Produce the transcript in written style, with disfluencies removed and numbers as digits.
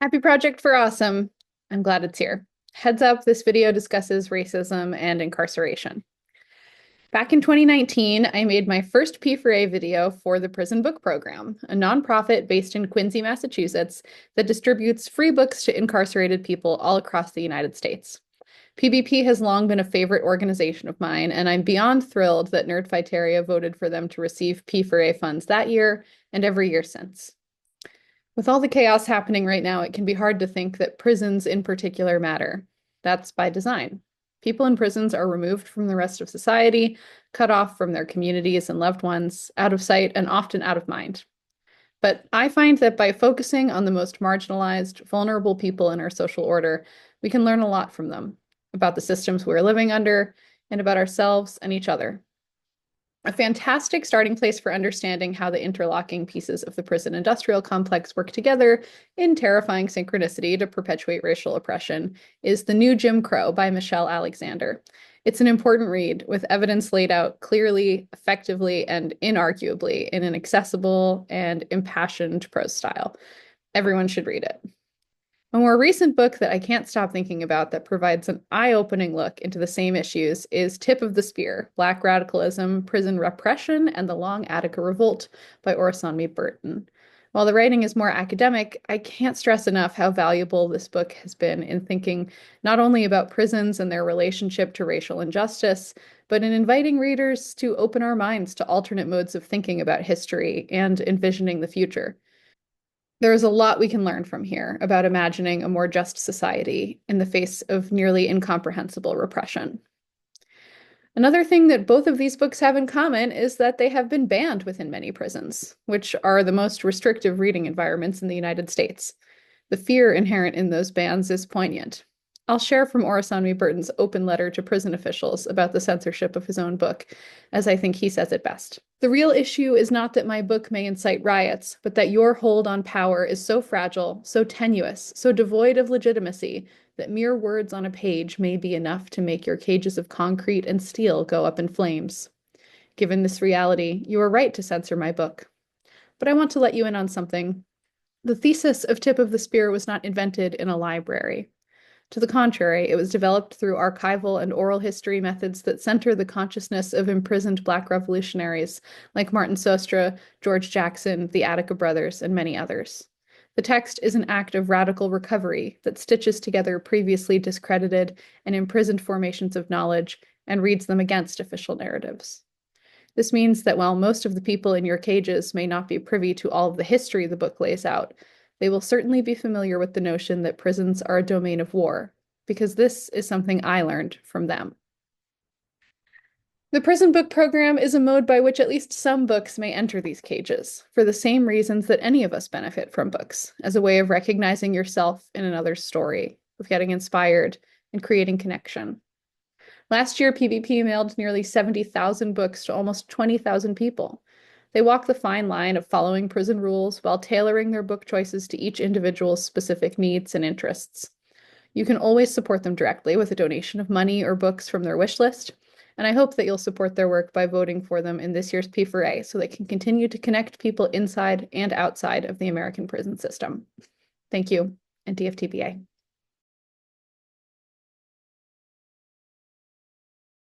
Happy Project for Awesome. I'm glad it's here. Heads up, this video discusses racism and incarceration. Back in 2019, I made my first P4A video for the Prison Book Program, a nonprofit based in Quincy, Massachusetts that distributes free books to incarcerated people all across the United States. PBP has long been a favorite organization of mine, and I'm beyond thrilled that Nerdfighteria voted for them to receive P4A funds that year and every year since. With all the chaos happening right now, it can be hard to think that prisons in particular matter. That's by design. People in prisons are removed from the rest of society, cut off from their communities and loved ones, out of sight and often out of mind. But I find that by focusing on the most marginalized, vulnerable people in our social order, we can learn a lot from them about the systems we're living under and about ourselves and each other. A fantastic starting place for understanding how the interlocking pieces of the prison industrial complex work together in terrifying synchronicity to perpetuate racial oppression is The New Jim Crow by Michelle Alexander. It's an important read with evidence laid out clearly, effectively, and inarguably in an accessible and impassioned prose style. Everyone should read it. A more recent book that I can't stop thinking about that provides an eye-opening look into the same issues is Tip of the Spear: Black Radicalism, Prison Repression, and the Long Attica Revolt by Orasanmi Burton. While the writing is more academic, I can't stress enough how valuable this book has been in thinking not only about prisons and their relationship to racial injustice, but in inviting readers to open our minds to alternate modes of thinking about history and envisioning the future. There is a lot we can learn from here about imagining a more just society in the face of nearly incomprehensible repression. Another thing that both of these books have in common is that they have been banned within many prisons, which are the most restrictive reading environments in the United States. The fear inherent in those bans is poignant. I'll share from Orasanmi Burton's open letter to prison officials about the censorship of his own book, as I think he says it best. The real issue is not that my book may incite riots, but that your hold on power is so fragile, so tenuous, so devoid of legitimacy, that mere words on a page may be enough to make your cages of concrete and steel go up in flames. Given this reality, you are right to censor my book. But I want to let you in on something. The thesis of Tip of the Spear was not invented in a library. To the contrary, it was developed through archival and oral history methods that center the consciousness of imprisoned Black revolutionaries like Martin Sostre, George Jackson, the Attica brothers, and many others. The text is an act of radical recovery that stitches together previously discredited and imprisoned formations of knowledge and reads them against official narratives. This means that while most of the people in your cages may not be privy to all of the history the book lays out, they will certainly be familiar with the notion that prisons are a domain of war, because this is something I learned from them. The prison book program is a mode by which at least some books may enter these cages, for the same reasons that any of us benefit from books, as a way of recognizing yourself in another's story, of getting inspired, and creating connection. Last year, PBP mailed nearly 70,000 books to almost 20,000 people. They walk the fine line of following prison rules while tailoring their book choices to each individual's specific needs and interests. You can always support them directly with a donation of money or books from their wish list, and I hope that you'll support their work by voting for them in this year's P4A so they can continue to connect people inside and outside of the American prison system. Thank you, and TFTBA.